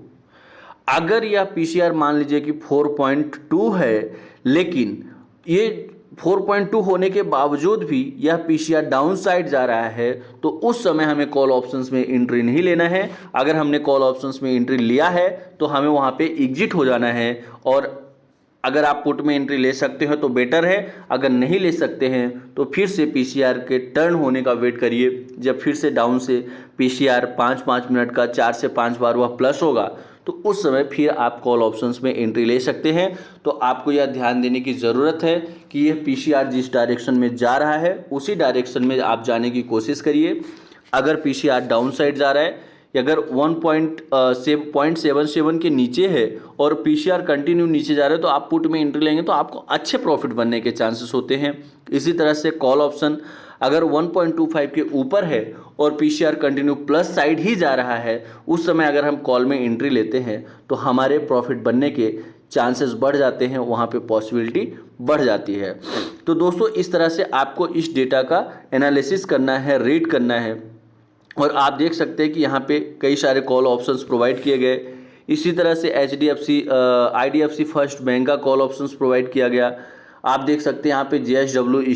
अगर यह पीसीआर मान लीजिए कि 4.2 है, लेकिन ये 4.2 होने के बावजूद भी यह पीसीआर डाउन साइड जा रहा है, तो उस समय हमें कॉल ऑप्शंस में एंट्री नहीं लेना है। अगर हमने कॉल ऑप्शंस में एंट्री लिया है तो हमें वहाँ पे एग्जिट हो जाना है। और अगर आप पुट में एंट्री ले सकते हो तो बेटर है, अगर नहीं ले सकते हैं तो फिर से पीसीआर के टर्न होने का वेट करिए। जब फिर से डाउन से पीसीआर 5-5 मिनट का 4 से 5 बार वह प्लस होगा तो उस समय फिर आप कॉल ऑप्शंस में एंट्री ले सकते हैं। तो आपको यह ध्यान देने की ज़रूरत है कि यह पीसीआर जिस डायरेक्शन में जा रहा है उसी डायरेक्शन में आप जाने की कोशिश करिए। अगर पीसीआर डाउन साइड जा रहा है या अगर 1.77 के नीचे है और पीसीआर कंटिन्यू नीचे जा रहा है तो आप पुट में एंट्री लेंगे तो आपको अच्छे प्रॉफिट बनने के चांसेस होते हैं। इसी तरह से कॉल ऑप्शन अगर 1.25 के ऊपर है और पीसीआर कंटिन्यू प्लस साइड ही जा रहा है, उस समय अगर हम कॉल में एंट्री लेते हैं तो हमारे प्रॉफिट बनने के चांसेस बढ़ जाते हैं, वहाँ पे पॉसिबिलिटी बढ़ जाती है। तो दोस्तों इस तरह से आपको इस डेटा का एनालिसिस करना है, रीड करना है। और आप देख सकते हैं कि यहाँ पे कई सारे कॉल ऑप्शंस प्रोवाइड किए गए। इसी तरह से IDFC फर्स्ट बैंक का कॉल ऑप्शंस प्रोवाइड किया गया। आप देख सकते हैं यहाँ पे JSW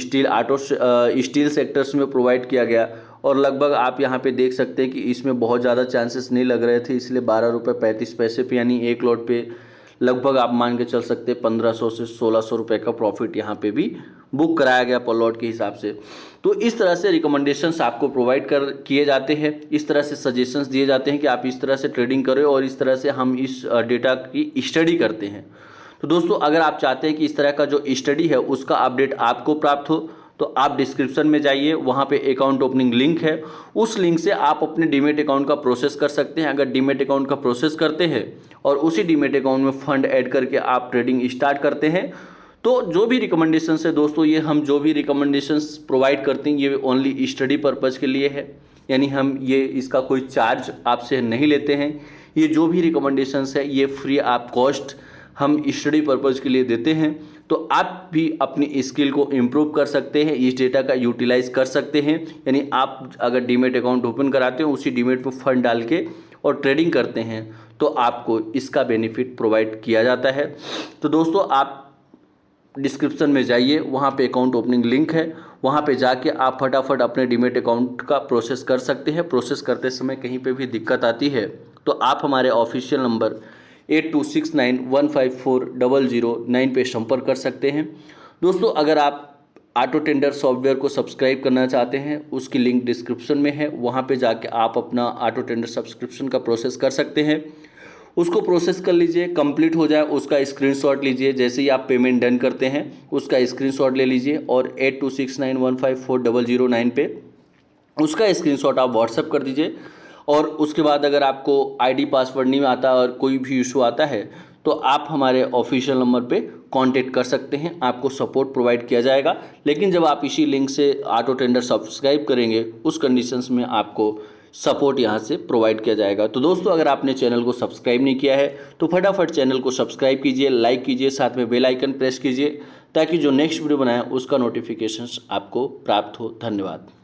स्टील सेक्टर्स में प्रोवाइड किया गया और लगभग आप यहाँ पे देख सकते हैं कि इसमें बहुत ज़्यादा चांसेस नहीं लग रहे थे, इसलिए 12 रुपये 35 पैसे पे यानी एक लॉट पे लगभग आप मान के चल सकते हैं 1500 से 1600 रुपये का प्रॉफिट यहाँ पे भी बुक कराया गया पर लॉट के हिसाब से। तो इस तरह से रिकमेंडेशंस आपको प्रोवाइड किए जाते हैं, इस तरह से सजेशंस दिए जाते हैं कि आप इस तरह से ट्रेडिंग करें और इस तरह से हम इस डेटा की स्टडी करते हैं। तो दोस्तों अगर आप चाहते हैं कि इस तरह का जो स्टडी है उसका अपडेट आपको प्राप्त हो तो आप डिस्क्रिप्शन में जाइए, वहाँ पे अकाउंट ओपनिंग लिंक है, उस लिंक से आप अपने डीमेट अकाउंट का प्रोसेस कर सकते हैं। अगर डीमेट अकाउंट का प्रोसेस करते हैं और उसी डीमेट अकाउंट में फंड ऐड करके आप ट्रेडिंग स्टार्ट करते हैं तो जो भी रिकमेंडेशंस है दोस्तों, ये हम जो भी रिकमेंडेशंस प्रोवाइड करते हैं ये ओनली स्टडी पर्पज़ के लिए है, यानी हम ये इसका कोई चार्ज आपसे नहीं लेते हैं। ये जो भी रिकमेंडेशंस है ये फ्री आप कॉस्ट हम स्टडी पर्पज़ के लिए देते हैं। तो आप भी अपनी स्किल को इम्प्रूव कर सकते हैं, इस डेटा का यूटिलाइज कर सकते हैं। यानी आप अगर डीमेट अकाउंट ओपन कराते हैं उसी डीमेट में फंड डाल के और ट्रेडिंग करते हैं तो आपको इसका बेनिफिट प्रोवाइड किया जाता है। तो दोस्तों आप डिस्क्रिप्शन में जाइए, वहाँ पे अकाउंट ओपनिंग लिंक है, वहाँ पे जाके आप फटाफट अपने डीमेट अकाउंट का प्रोसेस कर सकते हैं। प्रोसेस करते समय कहीं पे भी दिक्कत आती है तो आप हमारे ऑफिशियल नंबर 8269154009 पे संपर्क कर सकते हैं। दोस्तों अगर आप ऑटो टेंडर सॉफ्टवेयर को सब्सक्राइब करना चाहते हैं उसकी लिंक डिस्क्रिप्शन में है, वहाँ पे जाके आप अपना ऑटो टेंडर सब्सक्रिप्शन का प्रोसेस कर सकते हैं। उसको प्रोसेस कर लीजिए, कंप्लीट हो जाए उसका स्क्रीनशॉट लीजिए, जैसे ही आप पेमेंट डन करते हैं उसका स्क्रीनशॉट ले लीजिए और 8269154009 पे उसका स्क्रीनशॉट आप व्हाट्सएप कर दीजिए। और उसके बाद अगर आपको आईडी पासवर्ड नहीं आता और कोई भी इशू आता है तो आप हमारे ऑफिशियल नंबर पे कांटेक्ट कर सकते हैं, आपको सपोर्ट प्रोवाइड किया जाएगा। लेकिन जब आप इसी लिंक से ऑटो टेंडर सब्सक्राइब करेंगे उस कंडीशंस में आपको सपोर्ट यहाँ से प्रोवाइड किया जाएगा। तो दोस्तों अगर आपने चैनल को सब्सक्राइब नहीं किया है तो फटाफट चैनल को सब्सक्राइब कीजिए, लाइक कीजिए, साथ में बेल आइकन प्रेस कीजिए ताकि जो नेक्स्ट वीडियो बनाए उसका नोटिफिकेशंस आपको प्राप्त हो। धन्यवाद।